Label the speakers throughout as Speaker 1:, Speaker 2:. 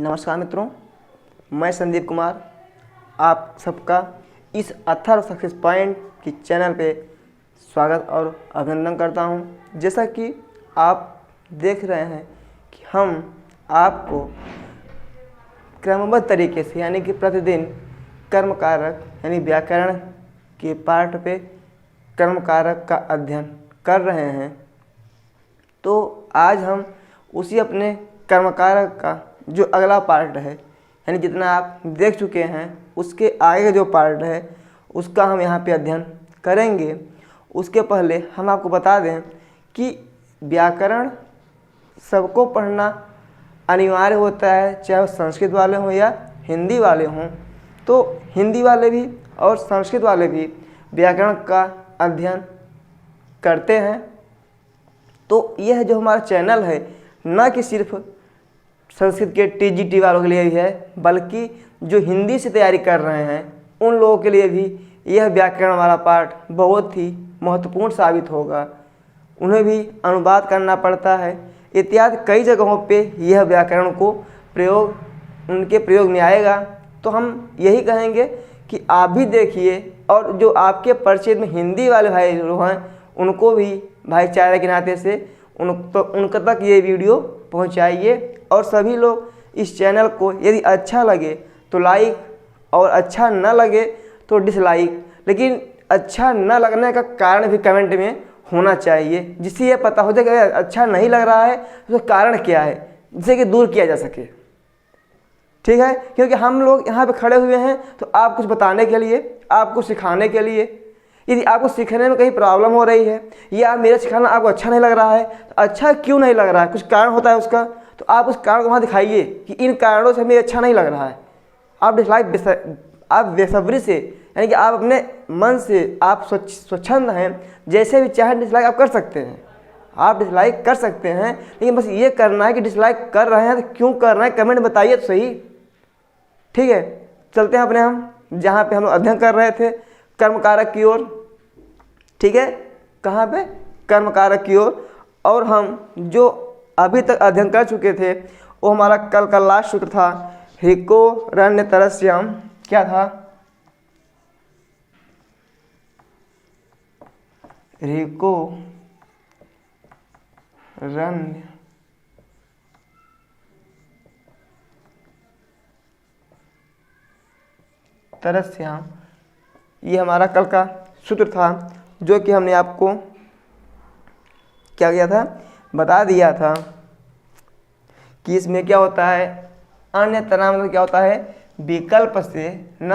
Speaker 1: नमस्कार मित्रों, मैं संदीप कुमार आप सबका इस अथर्व सक्सेस पॉइंट की चैनल पे स्वागत और अभिनंदन करता हूं। जैसा कि आप देख रहे हैं कि हम आपको क्रमबद्ध तरीके से यानी कि प्रतिदिन कर्म कारक यानी व्याकरण के पाठ पे कर्म कारक का अध्ययन कर रहे हैं। तो आज हम उसी अपने कर्म कारक का जो अगला पार्ट है यानी जितना आप देख चुके हैं उसके आगे का जो पार्ट है उसका हम यहाँ पे अध्ययन करेंगे। उसके पहले हम आपको बता दें कि व्याकरण सबको पढ़ना अनिवार्य होता है, चाहे वो संस्कृत वाले हों या हिंदी वाले हों। तो हिंदी वाले भी और संस्कृत वाले भी व्याकरण का अध्ययन करते हैं। तो यह जो हमारा चैनल है न कि सिर्फ संस्कृत के टीजीटी वालों के लिए भी है, बल्कि जो हिंदी से तैयारी कर रहे हैं उन लोगों के लिए भी यह व्याकरण वाला पाठ बहुत ही महत्वपूर्ण साबित होगा। उन्हें भी अनुवाद करना पड़ता है इत्यादि कई जगहों पे यह व्याकरण को उनके प्रयोग में आएगा। तो हम यही कहेंगे कि आप भी देखिए और जो आपके परिचय में हिंदी वाले भाई लोग हैं उनको भी भाईचारे के नाते से उनका तक ये वीडियो पहुंचाइए। और सभी लोग इस चैनल को यदि अच्छा लगे तो लाइक और अच्छा न लगे तो डिसलाइक, लेकिन अच्छा न लगने का कारण भी कमेंट में होना चाहिए, जिससे ये पता हो जाए कि अच्छा नहीं लग रहा है तो कारण क्या है, जिससे कि दूर किया जा सके। ठीक है, क्योंकि हम लोग यहाँ पे खड़े हुए हैं तो आप कुछ बताने के लिए, आपको सिखाने के लिए। यदि आपको सीखने में कहीं प्रॉब्लम हो रही है या मेरा सिखाना आपको अच्छा नहीं लग रहा है तो अच्छा क्यों नहीं लग रहा है, कुछ कारण होता है उसका, तो आप उस कारण को वहाँ दिखाइए कि इन कारणों से हमें अच्छा नहीं लग रहा है। आप डिसलाइक आप बेसब्री से यानी कि आप अपने मन से आप स्वच्छंद हैं, जैसे भी चाहे डिसलाइक आप कर सकते हैं, आप डिसलाइक कर सकते हैं। लेकिन बस ये करना है कि डिसलाइक कर रहे हैं तो क्यों कर रहे हैं कमेंट बताइए तो सही। ठीक है, चलते हैं अपने हम जहाँ पे हम अध्ययन कर रहे थे कर्म कारक की ओर। ठीक है, कहाँ पे? कर्म कारक की ओर। और हम जो अभी तक अध्ययन कर चुके थे वो हमारा कल का लास्ट सूत्र था हिको रण्य तरस्यम। क्या था? हिको रण्य तरस्याम, ये हमारा कल का सूत्र था जो कि हमने आपको क्या किया था, बता दिया था कि इसमें क्या होता है, अन्य तरह मतलब क्या होता है, विकल्प से न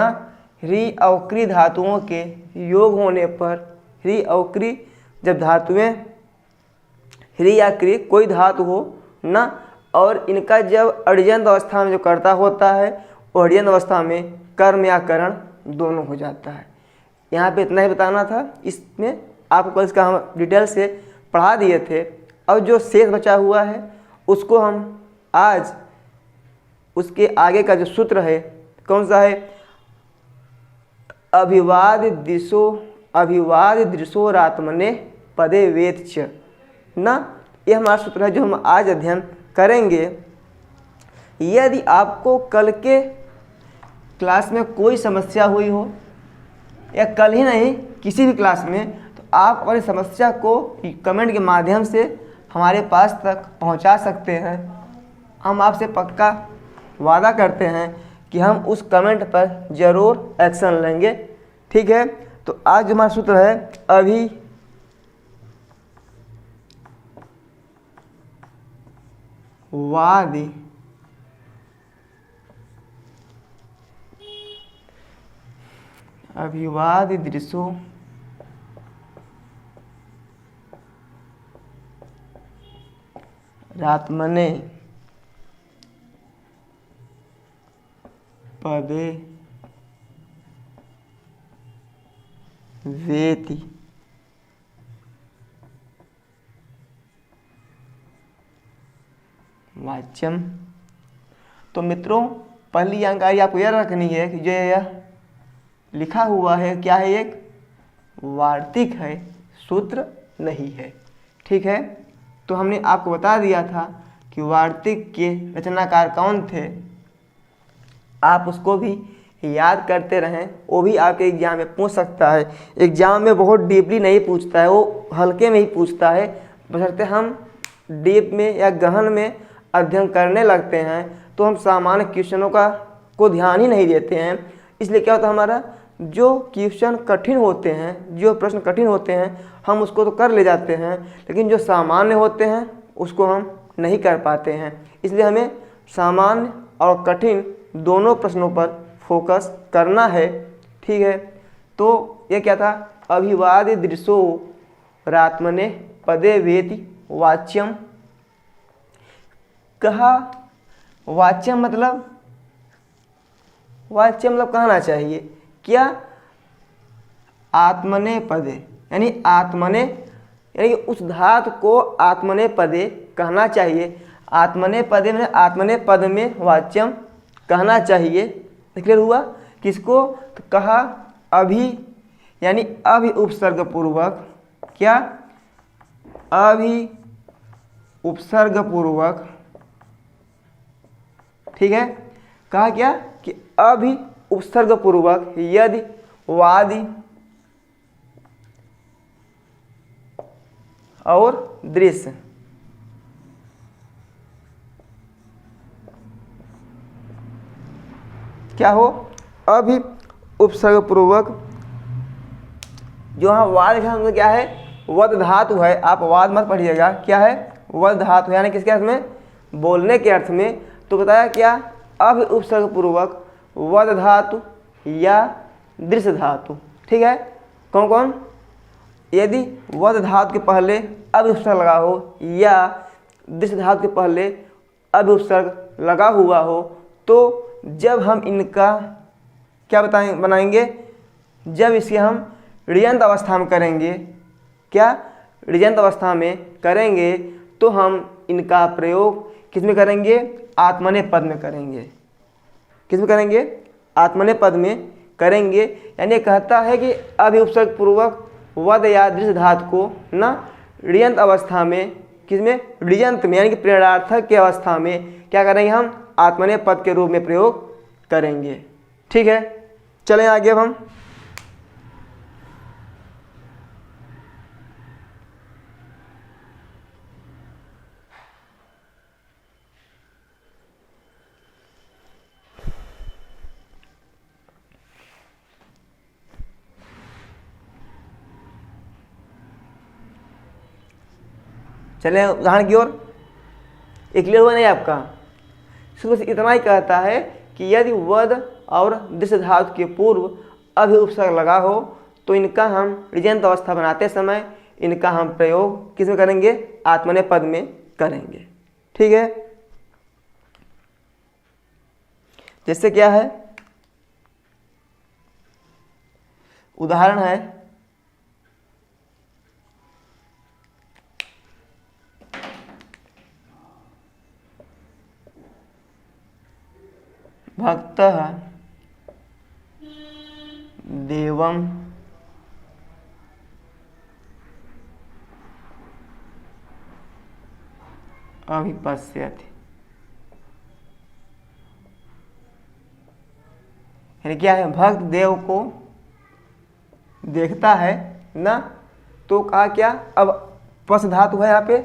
Speaker 1: रि और क्री धातुओं के योग होने पर, रि और क्री जब धातुएं रि या क्री कोई धातु हो न, और इनका जब अड़ियंत अवस्था में जो कर्ता होता है वो अड़ियंत अवस्था में कर्म या करण दोनों हो जाता है। यहाँ पे इतना ही बताना था, इसमें आपको इसका हम डिटेल से पढ़ा दिए थे। और जो शेष बचा हुआ है उसको हम आज उसके आगे का जो सूत्र है कौन सा है, अभिवाद दृशोरात्मने पदे वेद च न, ये हमारा सूत्र है जो हम आज अध्ययन करेंगे। यदि आपको कल के क्लास में कोई समस्या हुई हो या कल ही नहीं किसी भी क्लास में, तो आप अपनी समस्या को कमेंट के माध्यम से हमारे पास तक पहुंचा सकते हैं। हम आपसे पक्का वादा करते हैं कि हम उस कमेंट पर ज़रूर एक्शन लेंगे। ठीक है, तो आज हमारा सूत्र है अभिवाद दृशो रात्मने पदे वेति। वाच्यम। तो मित्रों पहली जानकारी आपको यह रखनी है कि जो यह लिखा हुआ है क्या है, एक वार्तिक है, सूत्र नहीं है। ठीक है, तो हमने आपको बता दिया था कि वार्तिक के रचनाकार कौन थे, आप उसको भी याद करते रहें, वो भी आपके एग्ज़ाम में पूछ सकता है। एग्ज़ाम में बहुत डीपली नहीं पूछता है, वो हल्के में ही पूछता है। बशर्ते हम डीप में या गहन में अध्ययन करने लगते हैं तो हम सामान्य क्वेश्चनों को ध्यान ही नहीं देते हैं। इसलिए क्या होता है, हमारा जो क्वेश्चन कठिन होते हैं, जो प्रश्न कठिन होते हैं, हम उसको तो कर ले जाते हैं, लेकिन जो सामान्य होते हैं उसको हम नहीं कर पाते हैं। इसलिए हमें सामान्य और कठिन दोनों प्रश्नों पर फोकस करना है। ठीक है, तो ये क्या था, अभिवाद दृशो रात्मने पदे वेति वाच्यम। कहा वाच्यम मतलब कहना चाहिए क्या, आत्मने पदे, यानी आत्मने यानी उस धातु को आत्मने पदे कहना चाहिए। आत्मने पदे में आत्मने पद में वाच्यम कहना चाहिए। क्लियर हुआ किसको, तो कहा अभी यानी अभी उपसर्ग पूर्वक, क्या अभी उपसर्ग पूर्वक, ठीक है, कहा क्या कि अभी उपसर्ग पूर्वक यदि वादि और दृश्य क्या हो, अभी उपसर्ग पूर्वक, जो यहाँ वाद का क्या है, वद धातु है। आप वाद मत पढ़िएगा, क्या है, वद धातु, यानी किसके अर्थ में, बोलने के अर्थ में। तो बताया क्या, अभी उपसर्ग पूर्वक वद धातु या दृश्य धातु। ठीक है, कौन कौन, यदि वद धातु के पहले अभी उपसर्ग लगा हो या दृश्य धातु के पहले अभी उपसर्ग लगा हुआ हो, तो जब हम इनका क्या बनाएंगे, जब इसे हम ऋजंत अवस्था में करेंगे, क्या ऋजंत अवस्था में करेंगे, तो हम इनका प्रयोग किस में करेंगे, आत्मने पद में करेंगे। किस में करेंगे, आत्मने पद में करेंगे। यानी कहता है कि अभी उपसर्ग पूर्वक वद या दृश्य धातु को न ऋजंत अवस्था में, किसमें, ऋजंत में, यानी कि प्रेरणार्थक की अवस्था में क्या करेंगे, हम आत्मने पद के रूप में प्रयोग करेंगे। ठीक है, चलें आगे। अब हम चलें उदाहरण की ओर। क्लियर हुआ नहीं आपका, सिर्फ इतना ही कहता है कि यदि वद और दृश्य धातु के पूर्व अभी उपसर्ग लगा हो, तो इनका हम ऋजंत अवस्था बनाते समय इनका हम प्रयोग किस में करेंगे, आत्मने पद में करेंगे। ठीक है, जैसे क्या है, उदाहरण है, भक्तः देवं अभिपश्यति। यानी क्या है, भक्त देव को देखता है ना, तो कहा क्या, अब पश धातु है यहाँ पे,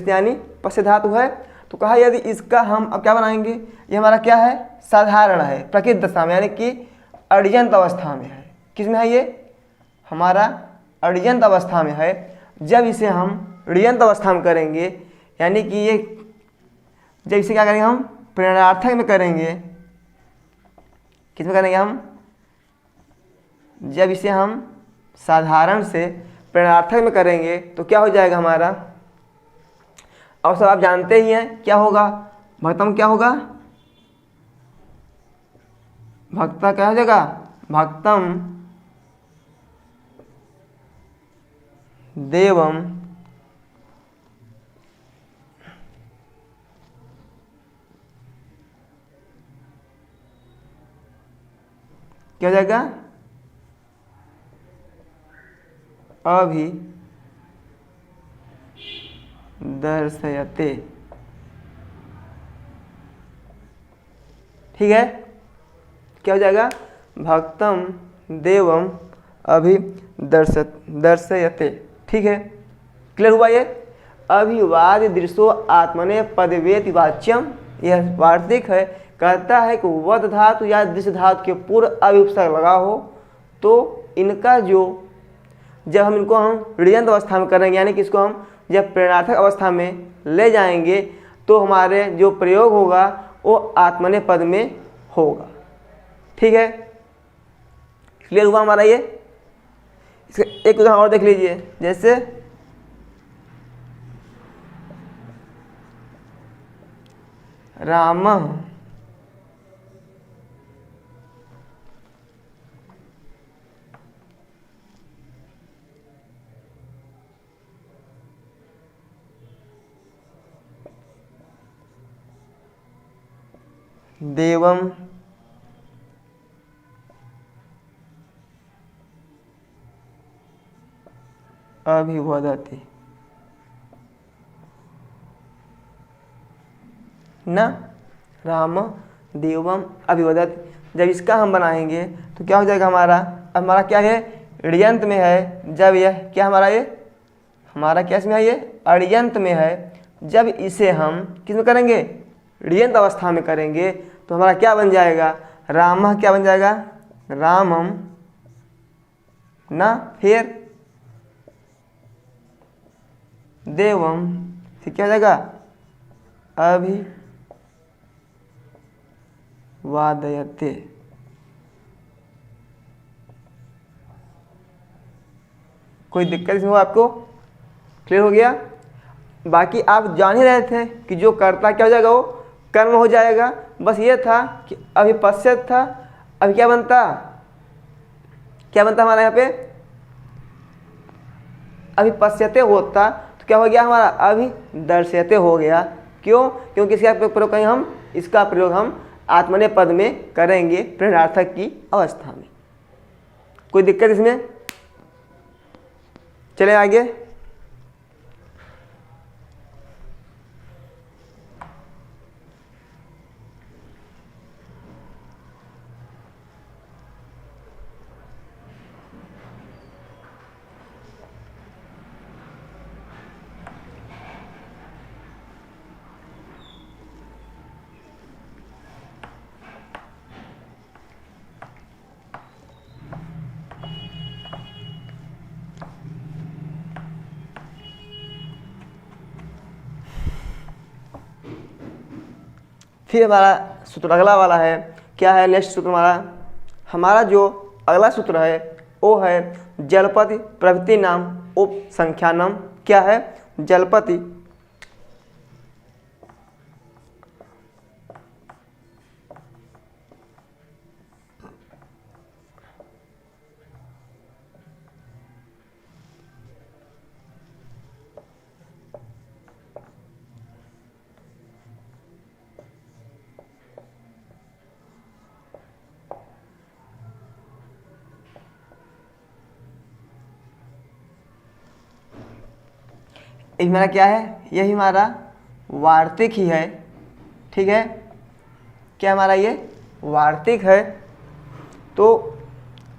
Speaker 1: यानी पश धातु है, तो कहा यदि इसका हम अब क्या बनाएंगे, ये हमारा क्या है, साधारण है, प्रकृत दशा में, यानी कि अड़ियंत अवस्था में है। किस में है ये, हमारा अड़ियंत अवस्था में है। जब इसे हम ऋजंत अवस्था में करेंगे, यानी कि ये जब इसे क्या करेंगे, हम प्रेरणार्थक में करेंगे। किस में करेंगे हम, जब इसे हम साधारण से प्रेरणार्थक में करेंगे तो क्या हो जाएगा हमारा, और सब आप जानते ही हैं क्या होगा, भक्तम क्या होगा, भक्ता क्या हो जाएगा, भक्तम देवम क्या हो जाएगा, अभी दर्शयते। ठीक है, क्या हो जाएगा, भक्तम देवम दर्शयते। ठीक है, क्लियर हुआ ये। अभिवाद दृश्यो आत्मने पदवेति वाच्यम, यह वार्तिक है, कहता है कि वद धातु या दृश्य धातु के पूर्व अभिउपसर्ग लगा हो तो इनका जो जब हम इनको ऋयंत अवस्था में करेंगे, यानी कि इसको हम जब प्रेरणार्थक अवस्था में ले जाएंगे तो हमारे जो प्रयोग होगा वो आत्मने पद में होगा। ठीक है, क्लियर हुआ हमारा ये। इसका एक उदाहरण और देख लीजिए, जैसे राम देवम अभिवदति ना, राम देवम अभिवदति। जब इसका हम बनाएंगे तो क्या हो जाएगा हमारा, हमारा क्या है, ऋयंत में है। जब यह क्या हमारा ये हमारा क्या इसमें है, ये अण्यंत में है। जब इसे हम किस में करेंगे, ऋयंत अवस्था में करेंगे तो हमारा क्या बन जाएगा, राम क्या बन जाएगा, रामम ना, फिर देवम, फिर क्या हो जाएगा, अभिवादयते। कोई दिक्कत इसमें हो आपको, क्लियर हो गया। बाकी आप जान ही रहे थे कि जो कर्ता क्या हो जाएगा, वो कर्म हो जाएगा। बस ये था कि अभी पश्चात था, अभी क्या बनता हमारा यहाँ पे, अभी पश्यते होता तो क्या हो गया हमारा, अभी दर्शयते हो गया। क्यों, क्योंकि इसका प्रयोग कहीं हम इसका प्रयोग हम आत्मने पद में करेंगे प्रेरणार्थक की अवस्था में। कोई दिक्कत इसमें, चले आगे। फिर हमारा सूत्र अगला वाला है, क्या है नेक्स्ट सूत्र हमारा जो अगला सूत्र है वो है जलपति प्रभृति नाम उप संख्यानम। क्या है, जलपति हमारा क्या है, यही हमारा वार्तिक ही है। ठीक है, क्या हमारा ये वार्तिक है। तो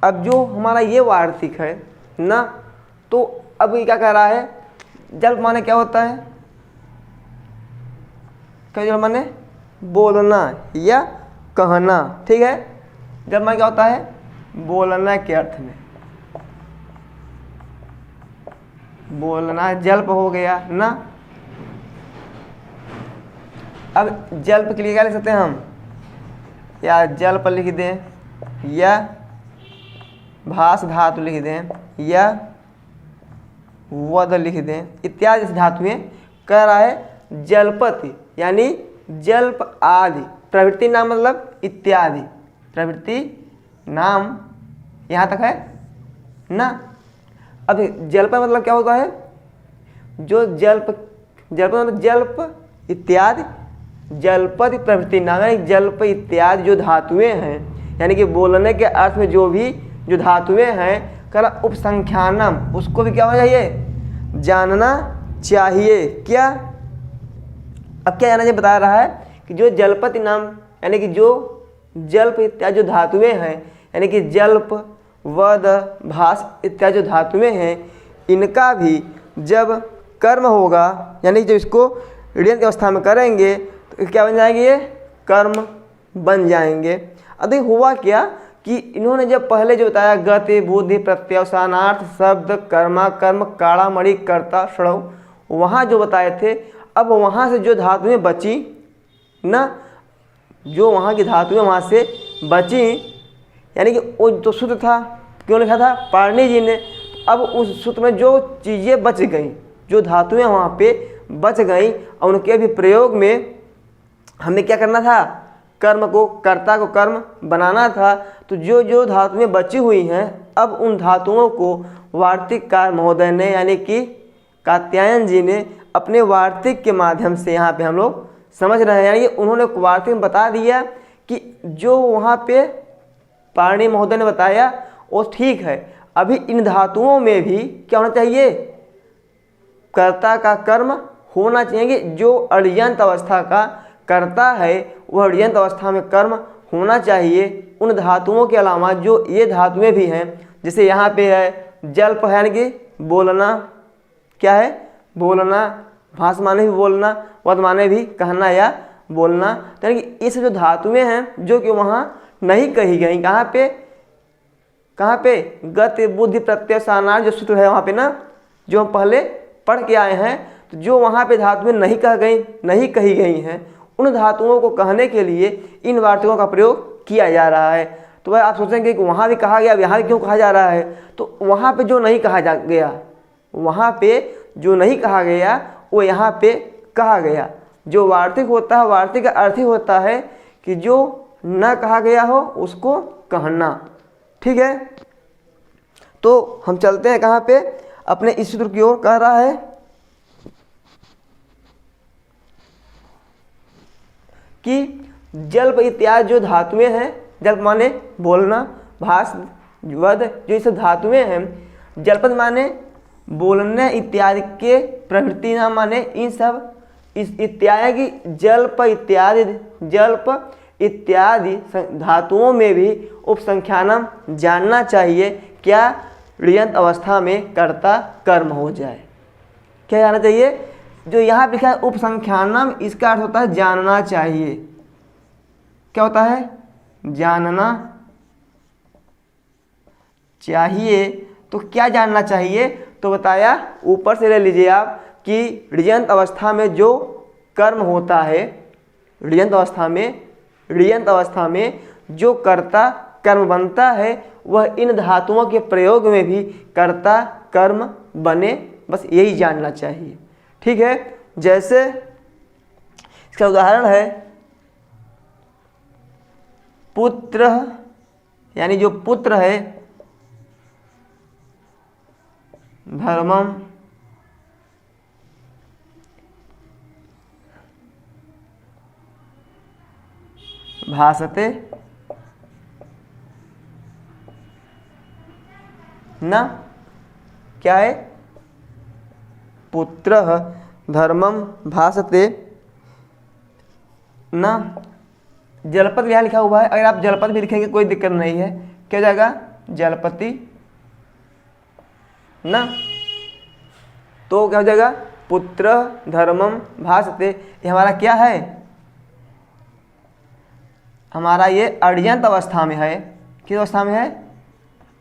Speaker 1: अब जो हमारा ये वार्तिक है ना, तो अब ये क्या कह रहा है, जल्प माने क्या होता है, क्या जल्प माने बोलना या कहना। ठीक है, जल्प माने क्या होता है, बोलना के अर्थ में, बोलना जल्प हो गया ना। अब जल्प के लिए क्या लिख सकते हैं हम, या जल्प लिख दें या भास धातु लिख दें या वद लिख दें इत्यादि धातुएं। कह रहा है जलपति यानी जल्प आदि, प्रवृत्ति नाम मतलब इत्यादि, प्रवृत्ति नाम यहाँ तक है ना। अब जल्प मतलब क्या होता है, जो जल्प मतलब जल्प इत्यादि, जलपति प्रवृत्ति नाम यानी जल्प इत्यादि जो धातुएं हैं, यानी कि बोलने के अर्थ में जो भी जो धातुएं हैं, कल उपसंख्यानम उसको भी क्या हो चाहिए, जानना चाहिए। क्या अब क्या जानना चाहिए, बता रहा है कि जो जलपति नाम यानी कि जो जल्प इत्यादि जो धातुएं हैं, यानी कि जल्प, वद, भास इत्यादि जो धातुएं हैं, इनका भी जब कर्म होगा, यानी जब इसको ऋण अवस्था में करेंगे तो क्या बन जाएंगे, ये कर्म बन जाएंगे। अभी हुआ क्या कि इन्होंने जब पहले जो बताया गति, बुद्धि, प्रत्यवसानार्थ, शब्द, कर्मा, कर्म, काड़ा, मणि, कर्ता, षड़व, वहाँ जो बताए थे, अब वहाँ से जो धातुएं बची ना, जो वहाँ की धातुएं वहाँ से बची, यानी कि वो जो सूत्र था, क्यों लिखा था पाणिनि जी ने, अब उस सूत्र में जो चीज़ें बच गई, जो धातुएं वहाँ पे बच गई, और उनके भी प्रयोग में हमें क्या करना था, कर्म को, कर्ता को कर्म बनाना था। तो जो जो धातुएं बची हुई हैं, अब उन धातुओं को वार्तिककार महोदय ने, यानी कि कात्यायन जी ने अपने वार्तिक के माध्यम से यहाँ पे हम लोग समझ रहे हैं, यानी कि उन्होंने वार्तिक में बता दिया कि जो वहाँ पे पाणिनि महोदय ने बताया वो ठीक है। अभी इन धातुओं में भी क्या होना चाहिए, कर्ता का कर्म होना चाहिए। जो अड़ियंत अवस्था का कर्ता है वह अड़ियंत अवस्था में कर्म होना चाहिए। उन धातुओं के अलावा जो ये धातुएं भी हैं, जैसे यहाँ पे है जल्प है, यानी कि बोलना, क्या है, बोलना, भास माने भी बोलना, वद माने भी कहना या बोलना, यानी कि इस जो धातुएं हैं जो कि वहाँ नहीं कही गई, कहाँ पे, कहाँ पे, गति, बुद्धि, प्रत्यवसानार्थ जो सूत्र है वहाँ पे ना, जो हम पहले पढ़ के आए हैं, तो जो वहाँ पे धातुएं नहीं कही गई हैं, उन धातुओं को कहने के लिए इन वार्तिकों का प्रयोग किया जा रहा है। तो वह आप सोचेंगे कि वहाँ भी कहा गया, यहाँ भी क्यों कहा जा रहा है, तो वहाँ पे जो नहीं कहा गया, वहाँ पे जो नहीं कहा गया वो यहाँ पे कहा गया। जो वार्तिक होता है, वार्तिक का अर्थ ही होता है कि जो न कहा गया हो उसको कहना। ठीक है, तो हम चलते हैं कहाँ पे, अपने इस सूत्र की ओर। कह रहा है कि जल्प इत्यादि जो धातुएं हैं, जल्प माने बोलना, भास, वद, जो ये सब धातुएं हैं, जल्पद माने बोलने इत्यादि के प्रवृत्ति, ना माने इन सब इस इत्यादि की जल्प इत्यादि धातुओं में भी उपसंख्यानम जानना चाहिए, क्या ऋयंत अवस्था में कर्ता कर्म हो जाए। क्या जानना चाहिए, जो यहाँ लिखा है उपसंख्यानम, इसका अर्थ होता है जानना चाहिए। क्या होता है, जानना चाहिए। तो क्या जानना चाहिए, तो बताया ऊपर से ले लीजिए आप कि ऋयंत अवस्था में जो कर्म होता है, ऋयंत अवस्था में जो कर्ता कर्म बनता है, वह इन धातुओं के प्रयोग में भी कर्ता कर्म बने, बस यही जानना चाहिए। ठीक है, जैसे इसका उदाहरण है पुत्र, यानी जो पुत्र है, धर्मम, भासते न, क्या है, पुत्र धर्मम भासते न। जलपद यहाँ लिखा हुआ है, अगर आप जलपद भी लिखेंगे कोई दिक्कत नहीं है। क्या हो जाएगा, जलपति न। तो क्या हो जाएगा, पुत्र धर्मम भासते। ये हमारा क्या है, हमारा ये अड़ियंत अवस्था में है। किस अवस्था में है,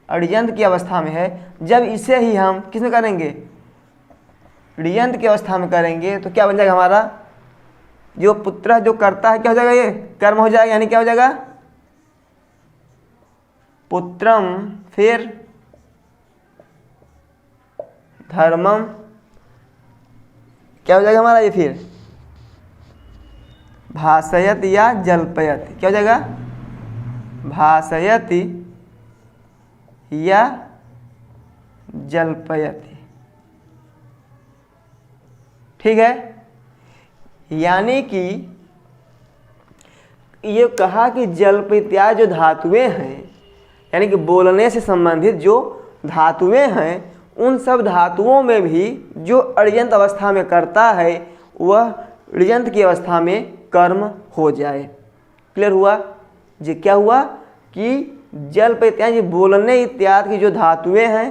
Speaker 1: अड़ियंत की अवस्था में है। जब इसे ही हम किस में करेंगे, ऋयंत की अवस्था में करेंगे, तो क्या बन जाएगा, हमारा जो पुत्र जो करता है, क्या हो जाएगा, ये कर्म हो जाएगा। यानी क्या हो जाएगा, पुत्रम, फिर धर्मम, क्या हो जाएगा हमारा ये, फिर भासयत या जल्पयत। क्या हो जाएगा, भासयति या जल्पयति। ठीक है, यानी कि ये कहा कि जल्प इत्यादि जो धातुएं हैं, यानी कि बोलने से संबंधित जो धातुएं हैं, उन सब धातुओं में भी जो अड़ियंत अवस्था में करता है, वह ऋयंत की अवस्था में कर्म हो जाए। क्लियर हुआ, ये क्या हुआ कि जल पे इत्यादि बोलने इत्यादि की जो धातुएं हैं,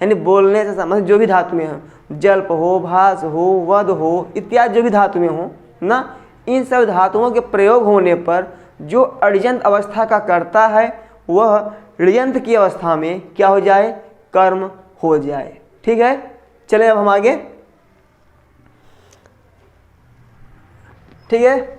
Speaker 1: यानी बोलने से संबंधित जो भी धातुएं हैं, जल्प हो, भास हो, वध हो इत्यादि जो भी धातुएं हो ना, इन सब धातुओं के प्रयोग होने पर जो अड़ियंत अवस्था का कर्ता है वह ऋयंत की अवस्था में क्या हो जाए, कर्म हो जाए। ठीक है, चले अब हम आगे। ठीक है,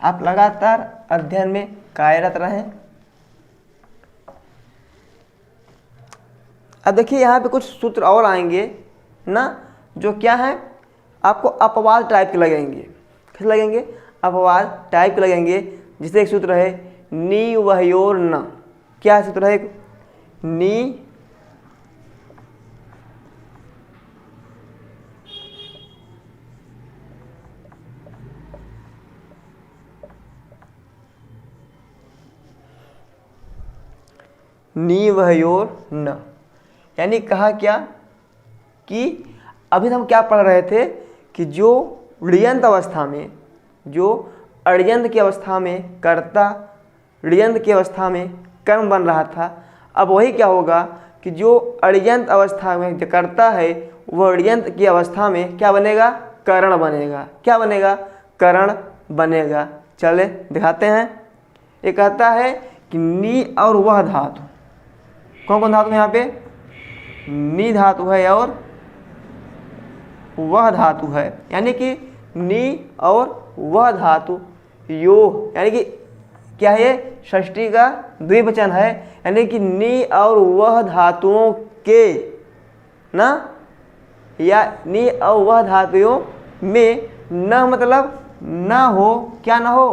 Speaker 1: आप लगातार अध्ययन में कार्यरत रहें। अब देखिए यहाँ पे कुछ सूत्र और आएंगे ना, जो क्या है आपको अपवाद टाइप के लगेंगे। कैसे लगेंगे, अपवाद टाइप के लगेंगे। जिसे एक सूत्र है नी वह्योर न, क्या सूत्र है, नी नी वह्योर न, यानी कहा क्या कि अभी हम क्या पढ़ रहे थे कि जो ऋयंत अवस्था में, जो अड़यंत की अवस्था में कर्ता, ऋयंत की अवस्था में कर्म बन रहा था, अब वही क्या होगा कि जो अड़यंत अवस्था में जो कर्ता है वह ऋयंत की अवस्था में क्या बनेगा, करण बनेगा। क्या बनेगा, करण बनेगा। चले दिखाते हैं। ये कहता है कि नी और वह धातु, कौन कौन धातु है यहाँ पे, नी धातु है और वह धातु है, यानी कि नी और वह धातु यो, यानी कि क्या है, ये षष्ठी का द्विवचन है, यानी कि नी और वह धातुओं के ना, या नी और वह धातुओं में न मतलब न हो, क्या न हो,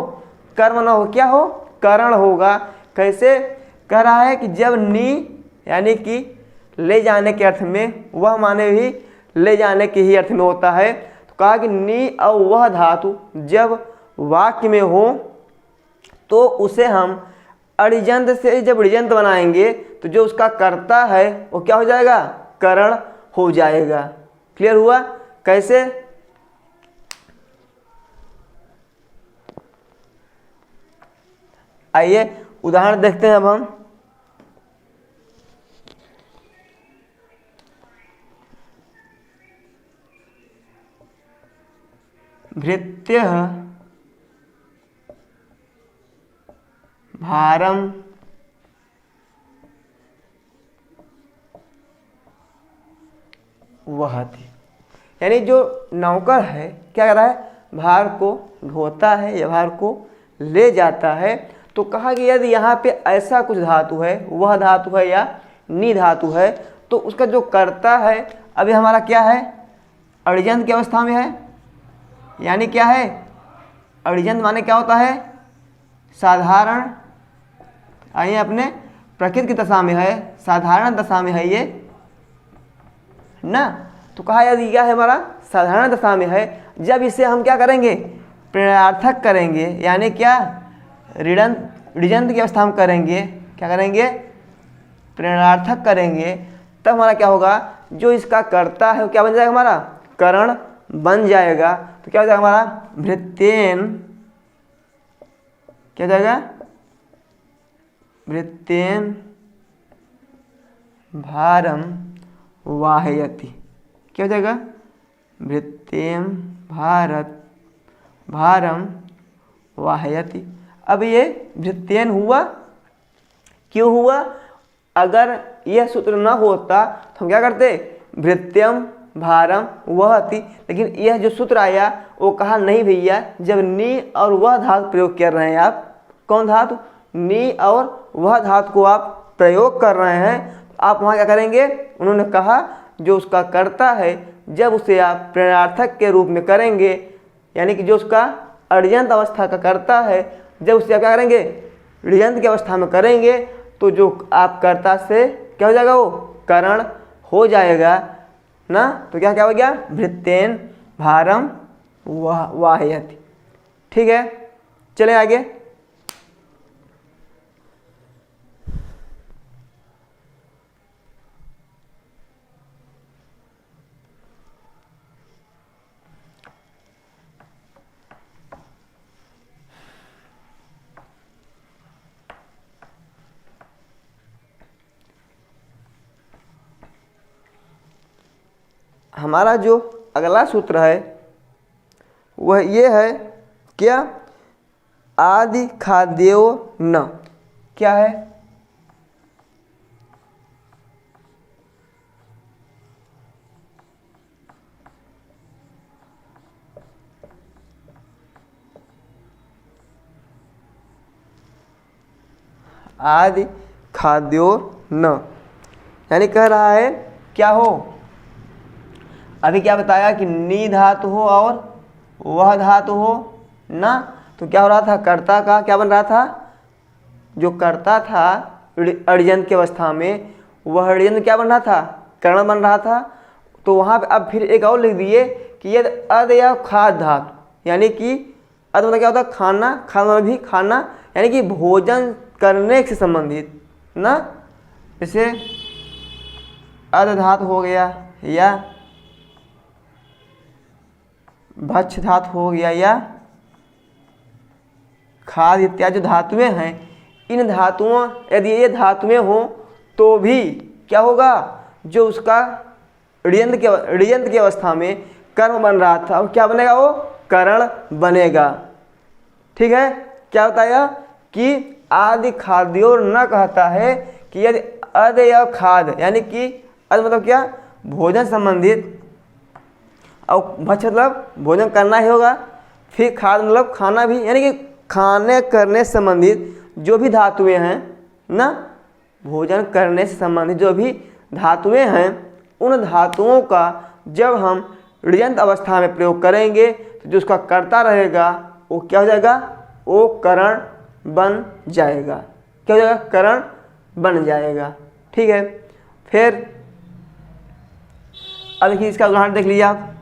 Speaker 1: कर्म न हो, क्या हो, करण होगा। कैसे कह रहा है कि जब नी यानी कि ले जाने के अर्थ में, वह माने भी ले जाने के ही अर्थ में होता है, तो कहा कि नी और वह धातु जब वाक्य में हो तो उसे हम अड़िजंत से जब ऋजंत बनाएंगे तो जो उसका कर्ता है वो क्या हो जाएगा, करण हो जाएगा। क्लियर हुआ। कैसे, आइए उदाहरण देखते हैं अब हम। भृत्य भारम वहति, यानी जो नौकर है क्या कर रहा है, भार को ढोता है या भार को ले जाता है। तो कहा कि यदि यहाँ पे ऐसा कुछ धातु है, वह धातु है या नी धातु है, तो उसका जो कर्ता है अभी हमारा क्या है, अड़िजंत की अवस्था में है, यानी क्या है, अड़िजंत माने क्या होता है, साधारण, आइए अपने प्रकृति की दशा में है, साधारण दशा में है ये ना। तो कहा यदि यह है हमारा साधारण दशा में है, जब इसे हम क्या करेंगे, प्रेरणार्थक करेंगे, यानी क्या, ऋजंत की अवस्था में करेंगे, क्या करेंगे, प्रेरणार्थक करेंगे, तब हमारा क्या होगा, जो इसका कर्ता है वो क्या बन जाएगा, हमारा करण बन जाएगा। तो क्या हो जाएगा हमारा, भृत्येन, क्या हो जाएगा, भृत्येन भारम वाहयति, क्या हो जाएगा, भृत्येन भारम वाहयति। अब ये भृत्येन हुआ, क्यों हुआ, अगर यह सूत्र न होता तो हम क्या करते, भृत्यम भारम वहति, लेकिन यह जो सूत्र आया वो कहा नहीं भैया, जब नी और वह धातु प्रयोग कर रहे हैं आप, कौन धातु, नी और वह धातु को आप प्रयोग कर रहे हैं, आप वहाँ क्या करेंगे, उन्होंने कहा जो उसका कर्ता है जब उसे आप प्रेरणार्थक के रूप में करेंगे, यानी कि जो उसका अड़ियंत अवस्था का कर्ता है जब उसे आप क्या करेंगे, ऋजंत की अवस्था में करेंगे, तो जो आप कर्ता से क्या हो जाएगा, वो करण हो जाएगा ना। तो क्या क्या हो गया, भृत्येन भारम वाहयति। ठीक है, चले आगे। हमारा जो अगला सूत्र है वह ये है, क्या? आदि खाद्यो न। क्या है? आदि खाद्यो न, यानी कह रहा है क्या हो, अभी क्या बताया कि नी धातु हो और वह धातु हो ना, तो क्या हो रहा था, कर्ता का क्या बन रहा था, जो कर्ता था अड़ियंत की अवस्था में, वह अड़ियंत क्या बन रहा था, कर्ण बन रहा था। तो वहाँ पे अब फिर एक और लिख दिए कि यदि अद या खाद धातु, यानी कि अद मतलब क्या होता है, खाना, खाना भी खाना, यानी कि भोजन करने से संबंधित ना, जैसे अद धातु हो गया या भक्ष धातु हो गया या खाद इत्यादि जो धातुएं हैं, इन धातुओं, यदि ये धातुएं हो तो भी क्या होगा, जो उसका ऋयंत की अवस्था में कर्म बन रहा था, और क्या बनेगा, वो करण बनेगा। ठीक है, क्या बताया कि आदि खाद्योर न कहता है कि यदि अद या खाद, यानी कि अद मतलब क्या, भोजन संबंधित, और भक्ष मतलब भोजन करना ही होगा, फिर खाद मतलब खाना भी, यानी कि खाने करने से संबंधित जो भी धातुएं हैं ना, भोजन करने से संबंधित जो भी धातुएं हैं, उन धातुओं का जब हम ऋयंत अवस्था में प्रयोग करेंगे तो जो उसका कर्ता रहेगा वो क्या हो जाएगा, वो करण बन जाएगा। क्या हो जाएगा, करण बन जाएगा। ठीक है, फिर अब देखिए इसका उदाहरण देख लीजिए आप।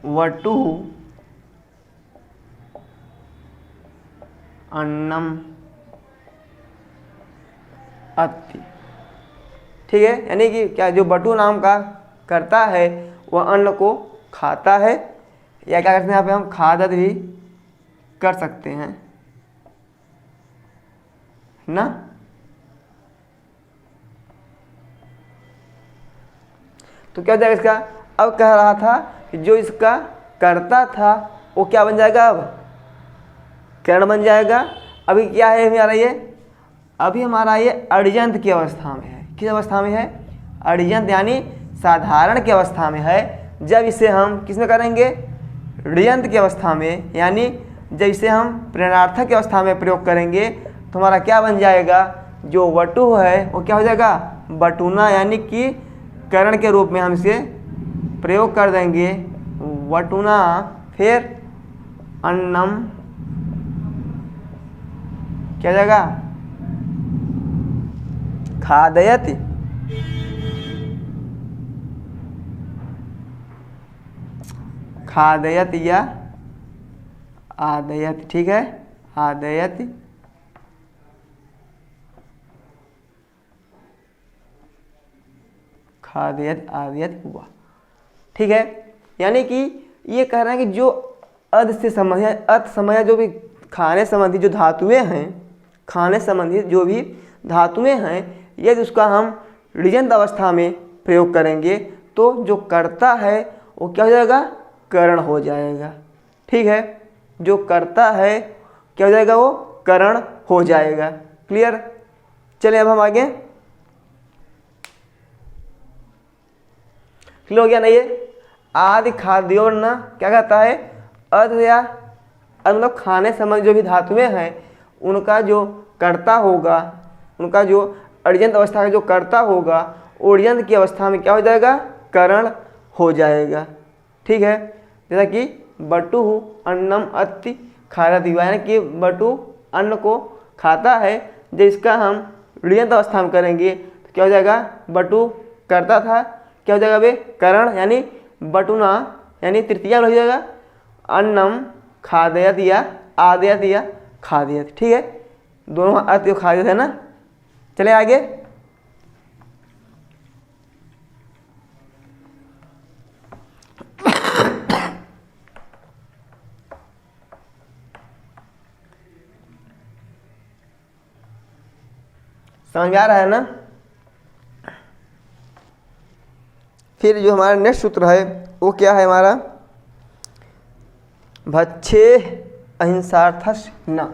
Speaker 1: वटु अन्नम अत्ति। ठीक है, यानी कि क्या, जो बटु नाम का करता है वह अन्न को खाता है, या क्या करते हैं यहाँ पे हम खादत भी कर सकते हैं ना। तो क्या हो जाएगा इसका, अब कह रहा था कि जो इसका कर्ता था वो क्या बन जाएगा, अब कर्ण बन जाएगा। अभी क्या है हमारा ये, अभी हमारा ये अड़ियंत की अवस्था में है। किस अवस्था में है, अड़ियंत यानी साधारण की अवस्था में है। जब इसे हम किस में करेंगे, ऋयंत की अवस्था में, यानी जब इसे हम प्रेरणार्थक की अवस्था में प्रयोग करेंगे तो हमारा क्या बन जाएगा, जो वटु है वो क्या हो जाएगा, बटुना, यानी कि करण के रूप में हम इसे प्रयोग कर देंगे, वटुना। फिर अन्नम क्या हो जाएगा, खादयति। खादयति या आदयति। ठीक है, आदयति, खादयत, आदयत हुआ। ठीक है, यानी कि ये कह रहे हैं कि जो अध से संबंधित, अर्थ समय जो भी खाने संबंधी जो धातुएं हैं, खाने संबंधित जो भी धातुएं हैं, यदि उसका हम ऋयंत अवस्था में प्रयोग करेंगे तो जो कर्ता है वो क्या हो जाएगा, करण हो जाएगा। ठीक है, जो कर्ता है क्या हो जाएगा, वो करण हो जाएगा। क्लियर। चलिए अब हम आगे, क्लियर हो गया ना ये। आदि खाद्योर न क्या कहता है, अध या मतलब खाने समय जो भी धातुएं हैं उनका जो कर्ता होगा, उनका जो अड़ियंत अवस्था का जो कर्ता होगा, ओड़ियंत की अवस्था में क्या हो जाएगा, करण हो जाएगा। ठीक है, जैसा कि बटु अन्नम अत्ति खादति, यानी कि बटु अन्न को खाता है, जब इसका हम ऋयंत अवस्था में करेंगे तो क्या हो जाएगा, बटु करता था, क्या हो जाएगा बे, करण, यानी बटुना, यानी तृतीया हो जाएगा, अन्नम खादयत या आदयत या खादयत। ठीक है, दोनों अर्थ खादयत है ना। चले आगे, समझ में आ रहा है ना। फिर जो हमारा नेक्स्ट सूत्र है वो क्या है हमारा, भक्षे अहिंसार्थस्य न।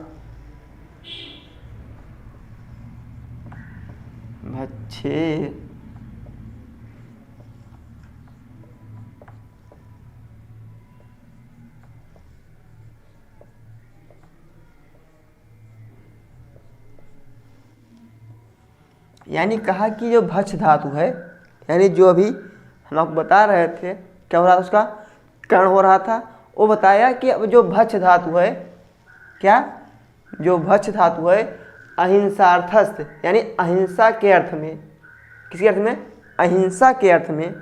Speaker 1: भक्षे यानी कहा कि जो भक्ष धातु है, यानी जो अभी हम आपको बता रहे थे क्या हो रहा था, उसका कर्ण हो रहा था, वो बताया कि अब जो भक्ष धातु है, क्या, जो भक्ष धातु है अहिंसार्थस्थ यानी अहिंसा के अर्थ में, किसी अर्थ में, अहिंसा के अर्थ में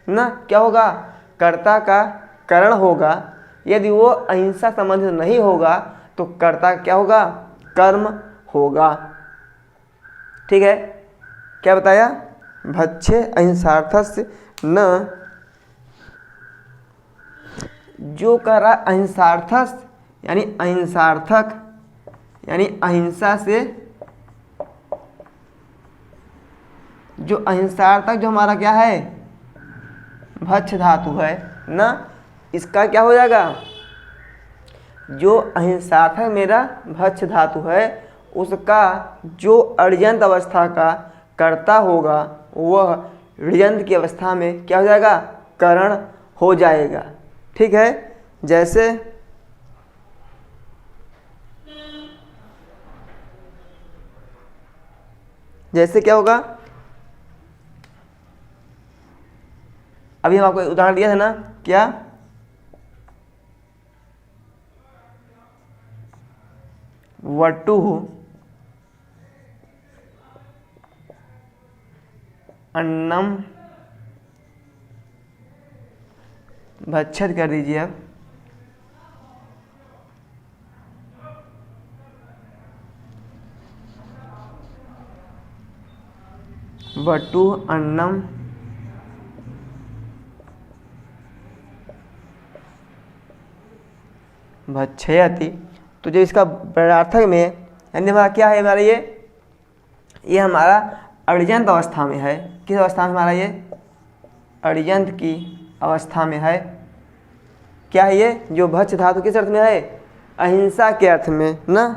Speaker 1: ना क्या होगा, कर्ता का करण होगा। यदि वो अहिंसा संबंधित नहीं होगा तो कर्ता क्या होगा, कर्म होगा। ठीक है, क्या बताया, भक्षे अहिंसार्थस्य न, जो कह रहा अहिंसार्थस्थ यानी अहिंसार्थक, यानी अहिंसा से, जो अहिंसार्थक जो हमारा क्या है, भक्ष धातु है ना, इसका क्या हो जाएगा, जो अहिंसार्थक मेरा भक्ष धातु है उसका जो अर्जंत अवस्था का कर्ता होगा वह ऋजंत की अवस्था में क्या हो जाएगा, करण हो जाएगा। ठीक है, जैसे जैसे क्या होगा, अभी हम आपको उदाहरण दिया था ना, क्या, वटु अन्नम भक्षत कर दीजिए अब, वटु अन्नम भक्षयति। तो जो इसका पदार्थक में यानी हमारा क्या है, हमारा ये हमारा अड़िजंत अवस्था में है। किस अवस्था में हमारा ये अड़िजंत की अवस्था में है। क्या है ये, जो भक्ष धातु किस अर्थ में है, अहिंसा के अर्थ में ना,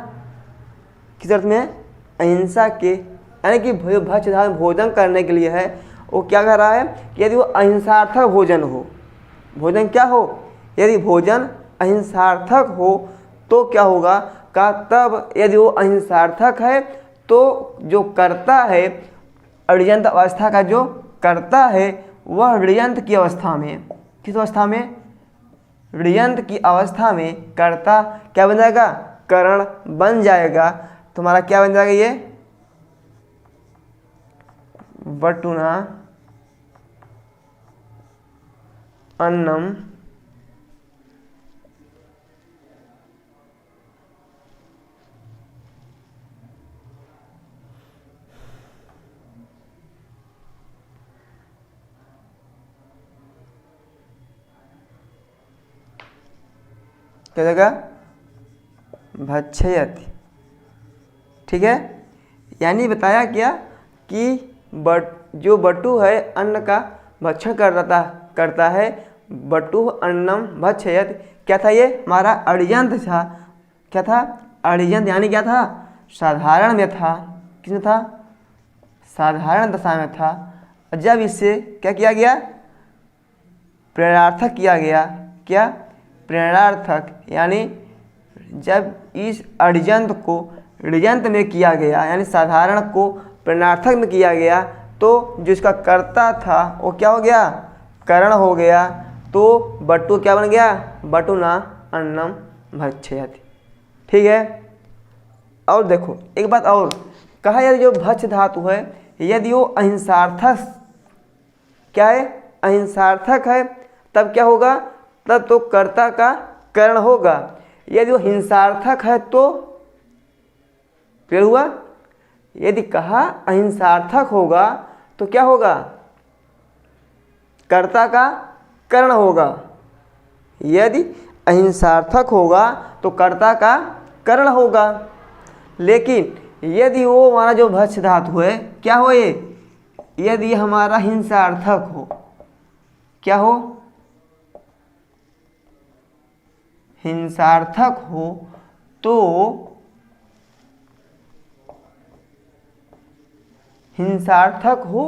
Speaker 1: किस अर्थ में है, अहिंसा के, यानी कि भक्ष धातु भोजन करने के लिए है। वो क्या कर रहा है कि यदि वो अहिंसार्थक भोजन हो, भोजन क्या हो, यदि भोजन अहिंसार्थक हो तो क्या होगा का, तब यदि वो अहिंसार्थक है तो जो कर्ता है, अड़ियंत अवस्था का जो कर्ता है वह ऋयंत की अवस्था में, किस अवस्था में, ऋयंत की अवस्था में कर्ता क्या बन जाएगा, करण बन जाएगा। तुम्हारा क्या बन जाएगा ये, वटुना अन्नम क्या देगा, भक्षयति। ठीक है, यानी बताया क्या कि जो बटु है अन्न का भक्षण करता है, बटु अन्नम भक्षयति। क्या था ये, हमारा अड़ियंत था। क्या था, अड़ियंत यानी क्या था, साधारण में था। किसमें था, साधारण दशा में था। जब इससे क्या किया गया, प्रेरणार्थक किया गया। क्या, प्रेरणार्थक, यानी जब इस अड़िजंत को ऋजंत में किया गया, यानी साधारण को प्रेरणार्थक में किया गया, तो जो इसका कर्ता था वो क्या हो गया, करण हो गया। तो बटु क्या बन गया, बटुना अन्नम भक्षयति। ठीक है, और देखो एक बात और कहा, यदि जो भक्ष धातु है यदि वो अहिंसार्थक, क्या है, अहिंसार्थक है, तब क्या होगा, तब तो कर्ता का करण होगा। यदि वो हिंसार्थक है तो फिर हुआ, यदि कहा अहिंसार्थक होगा तो क्या होगा, कर्ता का करण होगा। यदि अहिंसार्थक होगा तो कर्ता का करण होगा। लेकिन यदि वो हमारा जो भक्ष्य धातु है क्या हो, ये यदि हमारा हिंसार्थक हो, क्या हो, हिंसार्थक हो, तो हिंसार्थक हो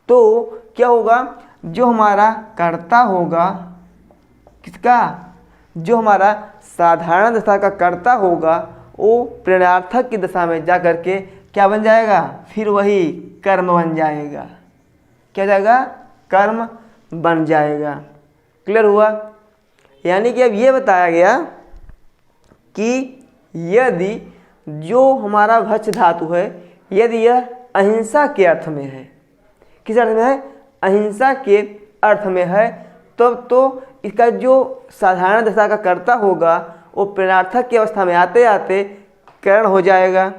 Speaker 1: तो क्या होगा, जो हमारा कर्ता होगा, किसका, जो हमारा साधारण दशा का कर्ता होगा वो प्रेरणार्थक की दशा में जा करके क्या बन जाएगा, फिर वही कर्म बन जाएगा। क्या जाएगा, कर्म बन जाएगा। क्लियर हुआ। यानी कि अब ये बताया गया कि यदि जो हमारा भक्ष्य धातु है यदि यह अहिंसा के अर्थ में है, किस अर्थ में है, अहिंसा के अर्थ में है, तब तो इसका जो साधारण दशा का कर्ता होगा वो प्रेरणार्थक की अवस्था में आते आते करण हो जाएगा,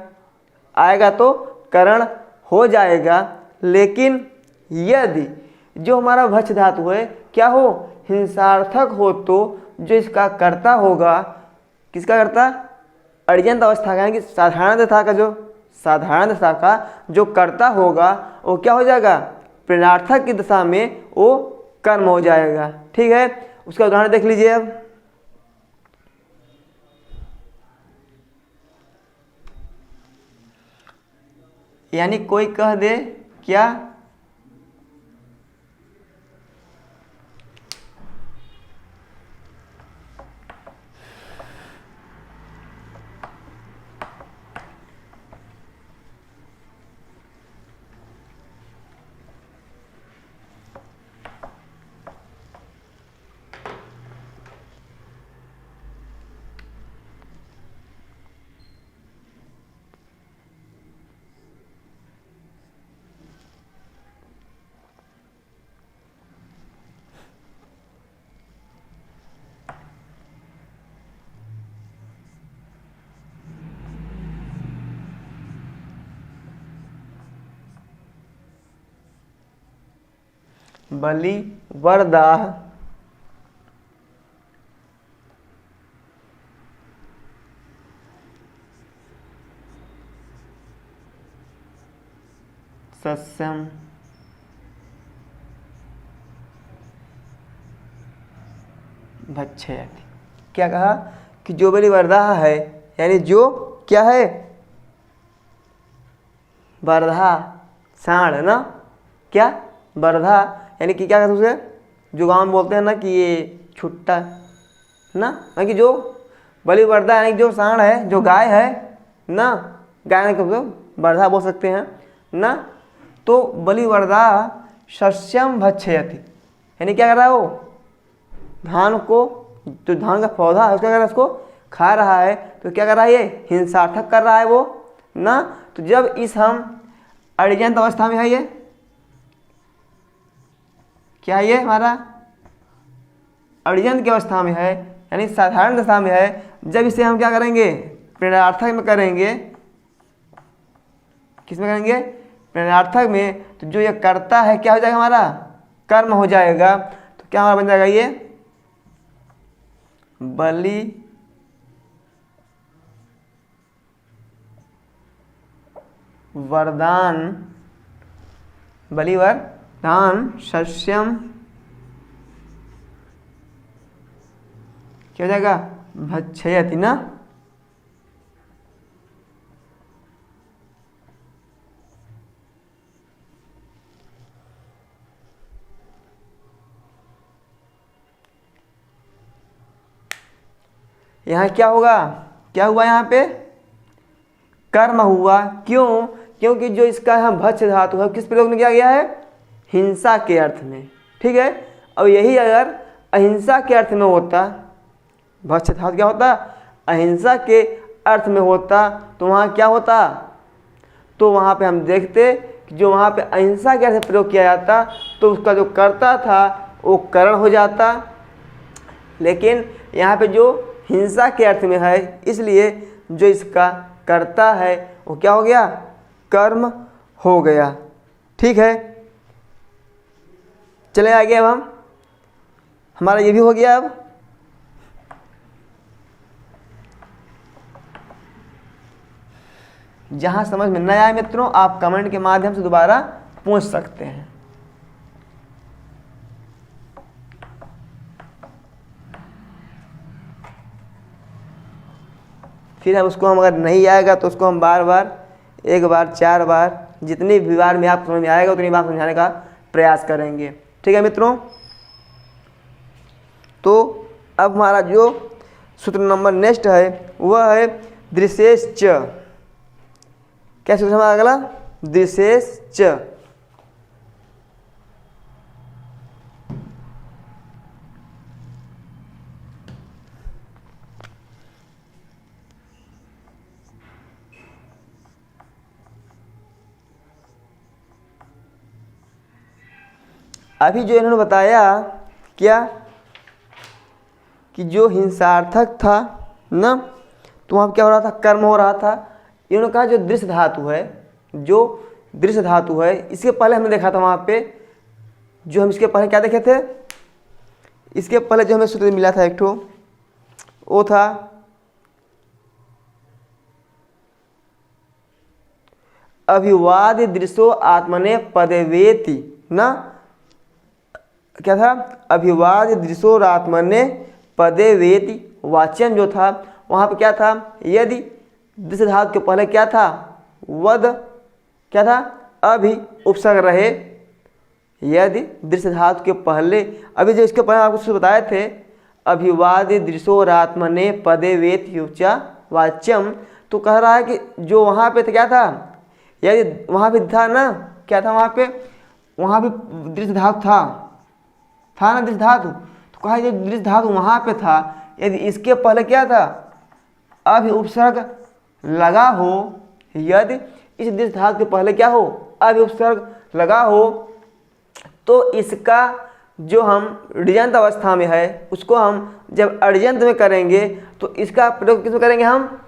Speaker 1: आएगा तो करण हो जाएगा। लेकिन यदि जो हमारा भक्ष्य धातु है क्या हो, हिंसार्थक हो, तो जो इसका कर्ता होगा, किसका कर्ता, अर्जंत अवस्था का, यानी कि साधारण दशा का जो कर्ता होगा वो क्या हो जाएगा, प्रेरणार्थक की दशा में वो कर्म हो जाएगा। ठीक है, उसका उदाहरण देख लीजिए। अब यानी कोई कह दे क्या, बलि वरदाह सस्यम भक्षयति। क्या कहा कि जो बलि वरदाह है, यानी जो क्या है, वर्धा साढ़ है ना, क्या वर्धा, यानी कि क्या कहते हैं उसे, जो गाँव में बोलते हैं ना कि ये छुट्टा ना, यानी कि जो बलि वर्धा यानी जो साढ़ है, जो गाय है ना, गाय को वर्धा बोल सकते हैं ना, तो बलि वर्धा शस्यम भक्षयति, यानी क्या कर रहा है वो, धान को, जो धान का पौधा है उसका कर रहा है, उसको खा रहा है, तो क्या कर रहा है, ये हिंसार्थक कर रहा है वो ना। तो जब इस हम अर्जंत अवस्था में है, ये क्या है, ये हमारा अर्जंत की अवस्था में है, यानी साधारण दशा में है, जब इसे हम क्या करेंगे, प्रेरणार्थक में करेंगे, किस में करेंगे, प्रेरणार्थक में, तो जो ये कर्ता है क्या हो जाएगा, हमारा कर्म हो जाएगा। तो क्या हमारा बन जाएगा, ये बलि वरदान, बलि वरदान शस्यम क्या हो जाएगा, भक्षयति ना। यहाँ क्या होगा, क्या हुआ, यहाँ पे कर्म हुआ। क्यों, क्योंकि जो इसका यहाँ भक्ष्य धातु है किस प्रयोग में किया गया है, हिंसा के अर्थ में। ठीक है, अब यही अगर अहिंसा के अर्थ में होता, भक्ष्य धातु क्या होता, अहिंसा के अर्थ में होता, तो वहाँ क्या होता, तो वहाँ पे हम देखते कि जो वहाँ पे अहिंसा के अर्थ में प्रयोग किया जाता तो उसका जो कर्ता था वो करण हो जाता। लेकिन यहाँ पे जो हिंसा के अर्थ में है, इसलिए जो इसका कर्ता है वो क्या हो गया, कर्म हो गया। ठीक है, चले आगे। अब हम, हमारा ये भी हो गया। अब जहाँ समझ में न आए मित्रों, आप कमेंट के माध्यम से दोबारा पूछ सकते हैं। फिर हम उसको, हम अगर नहीं आएगा तो उसको हम बार बार, एक बार, 4 बार, जितनी भी बार में आप समझ में आएगा उतनी बार समझाने का प्रयास करेंगे। ठीक है मित्रों। तो अब हमारा जो सूत्र नंबर नेक्स्ट है वह है दृशेश्च। क्या सूत्र हमारा अगला? दृशेश्च। अभी जो इन्होंने बताया क्या कि जो हिंसार्थक था ना, तो वहाँ क्या हो रहा था? कर्म हो रहा था। इन्होंने कहा जो दृश्य धातु है, जो दृश्य धातु है, इसके पहले हमने देखा था वहाँ पे, जो हम इसके पहले क्या देखे थे? इसके पहले जो हमें सूत्र मिला था एक ठो, वो था अभिवाद दृश्यो आत्मने पदवेति ना। क्या था? अभिवाद दृश्योरात्मने पदे वेति। वाच्यम जो था वहाँ पे क्या था? यदि दृश्य धातु के पहले क्या था? वद। क्या था? अभि उपसर्ग रहे। यदि दृश्य धातु के पहले, अभी जो इसके पहले आपको बताए थे, अभिवाद दृश्योरात्मने पदे वेति युचा वाच्यम, तो कह रहा है कि जो वहाँ पे था क्या था? यदि वहाँ पे था ना, क्या था वहाँ पे? वहाँ भी दृश्य धातु था ना, दृश्य धातु। तो कहा जो दृश्य धातु वहाँ पे था, यदि इसके पहले क्या था? अभि उपसर्ग लगा हो, यदि इस दृश्य धातु के पहले क्या हो? अभि उपसर्ग लगा हो, तो इसका जो हम ऋजंत अवस्था में है उसको हम जब अड़जंत में करेंगे तो इसका प्रयोग किसमें करेंगे? हम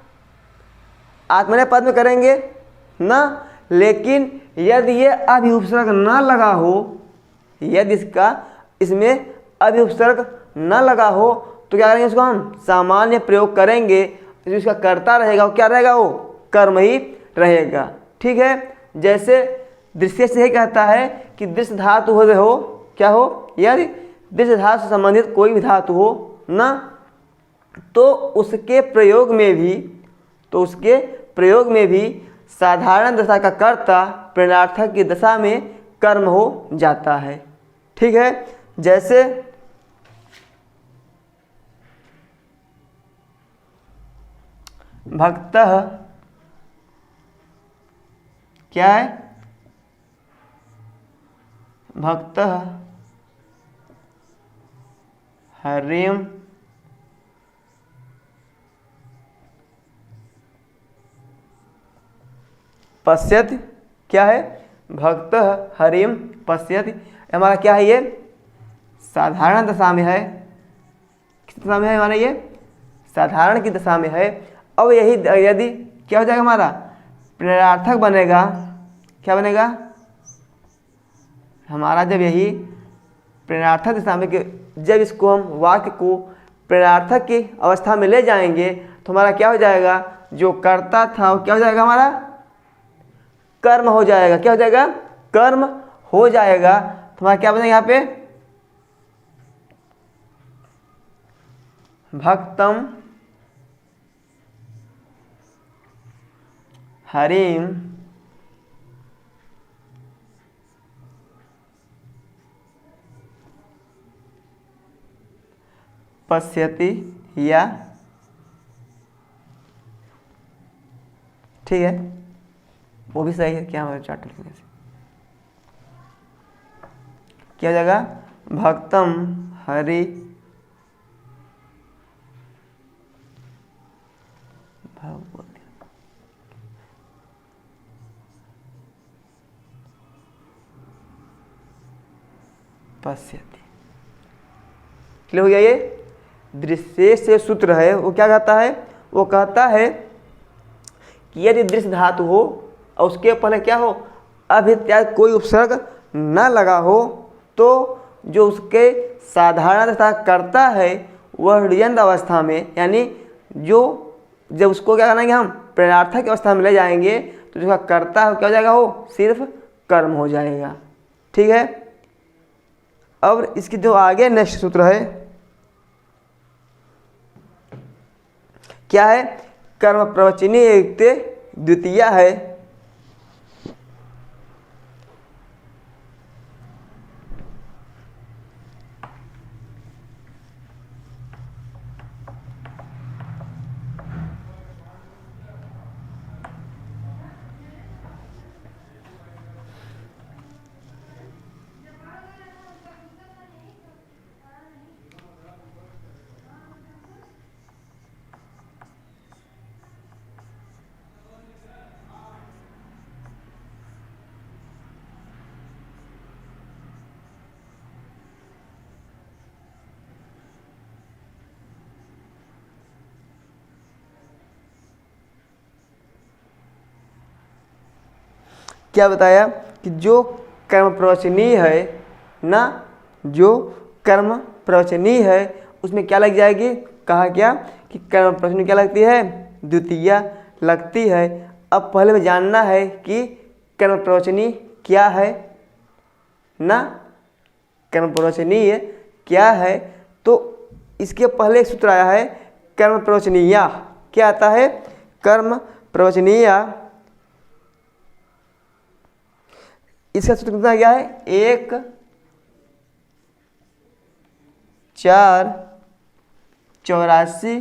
Speaker 1: आत्मनेय पद में करेंगे ना। लेकिन यदि ये अभि उपसर्ग न लगा हो, यदि इसमें अभि उपसर्ग न लगा हो, तो क्या करेंगे? इसको हम सामान्य प्रयोग करेंगे। जो इसका कर्ता रहेगा वो क्या रहेगा? वो कर्म ही रहेगा। ठीक है। जैसे दृश्य से ही कहता है कि दृश्य धातु हो क्या हो? यदि दृश्य धातु से संबंधित कोई भी धातु हो ना, तो उसके प्रयोग में भी साधारण दशा का कर्ता प्रेरणार्थक की दशा में कर्म हो जाता है। ठीक है। जैसे भक्तः क्या है? भक्तः हरिम पश्यति। क्या है? भक्तः हरिम पश्यति। हमारा क्या है? ये साधारण दशा में है। किस दशा में है हमारा? ये साधारण की दशा में है। अब यही यदि क्या हो जाएगा? हमारा प्रेरणार्थक बनेगा। क्या बनेगा हमारा? जब यही प्रेरणार्थक दशा में, जब इसको हम वाक्य को प्रेरणार्थक की अवस्था में ले जाएंगे तो हमारा क्या हो जाएगा? जो कर्ता था वो क्या हो जाएगा? हमारा कर्म हो जाएगा। क्या हो जाएगा? कर्म हो जाएगा। तो हमारा क्या बनेगा यहाँ पे? भक्तम हरिम पश्यति या। ठीक है, वो भी सही है। क्या हमारे चार्ट लिखने से क्या हो जाएगा? भक्तम हरि पश्यति। क्लियर हो गया? ये दृश्य से सूत्र है, वो क्या कहता है? वो कहता है कि यदि दृश्य धातु हो और उसके पहले क्या हो? अभि इत्यादि कोई उपसर्ग न लगा हो, तो जो उसके साधारण तथा कर्ता है वह ऋजंत अवस्था में, यानी जो जब उसको क्या करेंगे? हम प्रश्नार्थक अवस्था में ले जाएंगे तो जो कर्ता है क्या हो जाएगा, वो सिर्फ कर्म हो जाएगा। ठीक है। अब इसकी जो आगे नेक्स्ट सूत्र है क्या है, कर्म प्रवचनीय युक्ते द्वितीय है। क्या बताया कि जो कर्म प्रवचनीय है ना, जो कर्म प्रवचनीय है उसमें क्या लग जाएगी, कहा क्या कि कर्म प्रवचनीय क्या लगती है, द्वितीय लगती है। अब पहले में जानना है कि कर्म प्रवचनीय क्या है ना, कर्म प्रवचनीय क्या है। तो इसके पहले एक सूत्र आया है कर्म प्रवचनीय। क्या आता है, कर्म प्रवचनीय। इसका सूत्र कितना क्या है, 1 4 84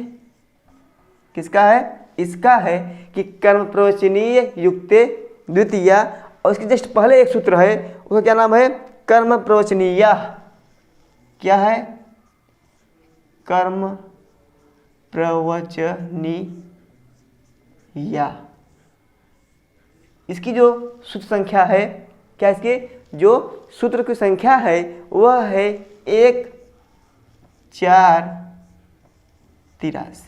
Speaker 1: किसका है, इसका है कि कर्म प्रवचनीय युक्ते द्वितीय। और इसके जस्ट पहले एक सूत्र है उसका क्या नाम है, कर्म प्रवचनीय। क्या है, कर्म प्रवचनीय। इसकी जो सूत्र संख्या है, क्या इसकी जो सूत्र की संख्या है वह है 1 4 83।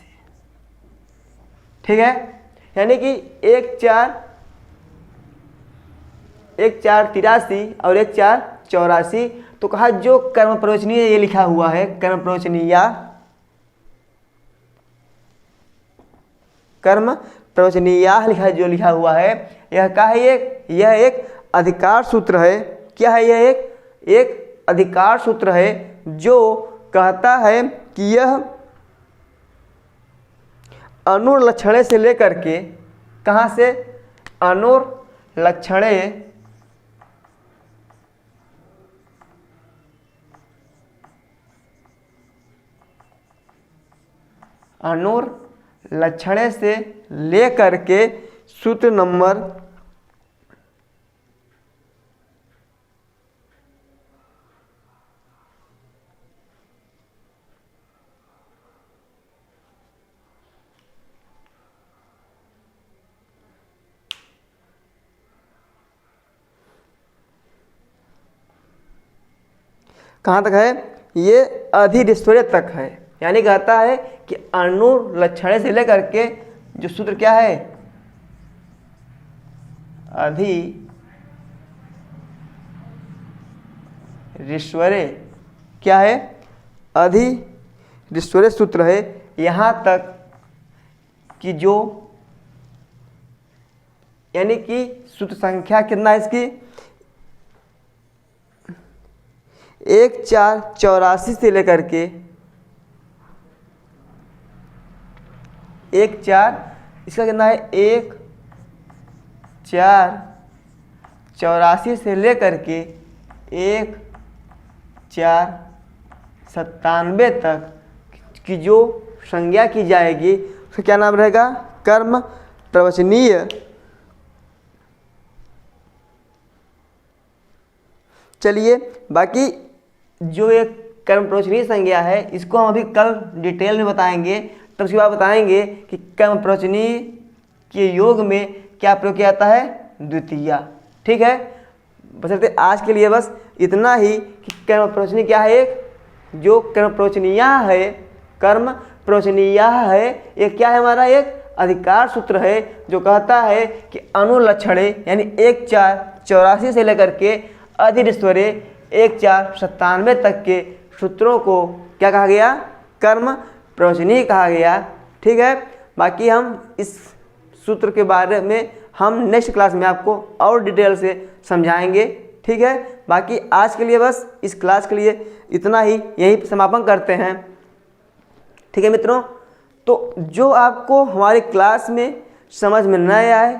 Speaker 1: ठीक है, यानी कि 1 4 83 और 1 4 84। तो कहा जो कर्म प्रवचनीय ये लिखा हुआ है, कर्म प्रवचनीय, कर्म प्रवचनीय लिखा जो लिखा हुआ है यह क्या है, यह एक अधिकार सूत्र है। क्या है, यह एक अधिकार सूत्र है जो कहता है कि यह अनुलक्षणे से लेकर के, कहाँ से, अनुलक्षणे, अनुलक्षणे से लेकर के सूत्र नंबर 'कहाँ तक है, ये अधिनिश्वय तक है। यानी कहता है कि अनुलक्षणे से लेकर के जो सूत्र क्या है, अधिनिश्वय, क्या है, अधिनिश्वय सूत्र है। यहाँ तक कि जो, यानी कि सूत्र संख्या कितना है इसकी, 1 4 84 से लेकर के 1 4, इसका कितना है, 1 4 84 से लेकर के 1 4 97 तक की जो संज्ञा की जाएगी उसका क्या नाम रहेगा, कर्म प्रवचनीय। चलिए बाकी जो एक कर्म प्रवचनीय संज्ञा है इसको हम अभी कल डिटेल में बताएंगे। तब उसके बाद बताएंगे कि कर्म प्रवचनीय के योग में क्या प्रयोग किया जाता है, द्वितीय। ठीक है, बशर्ते आज के लिए बस इतना ही कि कर्म प्रवचनीय क्या है, एक जो कर्म प्रवचनीय है, कर्म प्रवचनीय है, ये क्या है, हमारा एक अधिकार सूत्र है जो कहता है कि अनुलक्षणे यानी 1 4 84 से लेकर के अधिनिश्वय 1 4 97 तक के सूत्रों को क्या कहा गया, कर्म प्रवचनीय कहा गया। ठीक है, बाकी हम इस सूत्र के बारे में हम नेक्स्ट क्लास में आपको और डिटेल से समझाएंगे। ठीक है, बाकी आज के लिए बस इस क्लास के लिए इतना ही, यहीं समापन करते हैं। ठीक है मित्रों, तो जो आपको हमारी क्लास में समझ में न आए,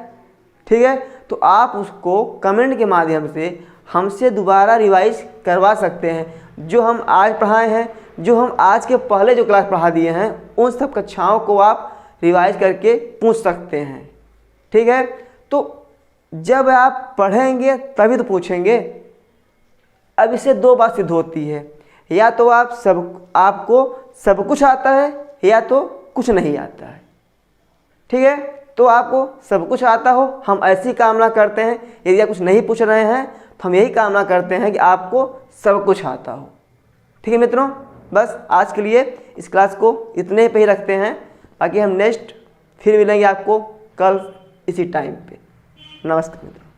Speaker 1: ठीक है, तो आप उसको कमेंट के माध्यम से हमसे दोबारा रिवाइज करवा सकते हैं। जो हम आज पढ़ाए हैं, जो हम आज के पहले जो क्लास पढ़ा दिए हैं, उन सब कक्षाओं को आप रिवाइज करके पूछ सकते हैं। ठीक है, तो जब आप पढ़ेंगे तभी तो पूछेंगे। अब इससे दो बात सिद्ध होती है, या तो आपको सब कुछ आता है या तो कुछ नहीं आता है। ठीक है, तो आपको सब कुछ आता हो, हम ऐसी कामना करते हैं। यदि आप कुछ नहीं पूछ रहे हैं तो हम यही कामना करते हैं कि आपको सब कुछ आता हो। ठीक है मित्रों, बस आज के लिए इस क्लास को इतने पे ही रखते हैं। बाकी हम नेक्स्ट फिर मिलेंगे आपको कल इसी टाइम पे। नमस्कार मित्रों।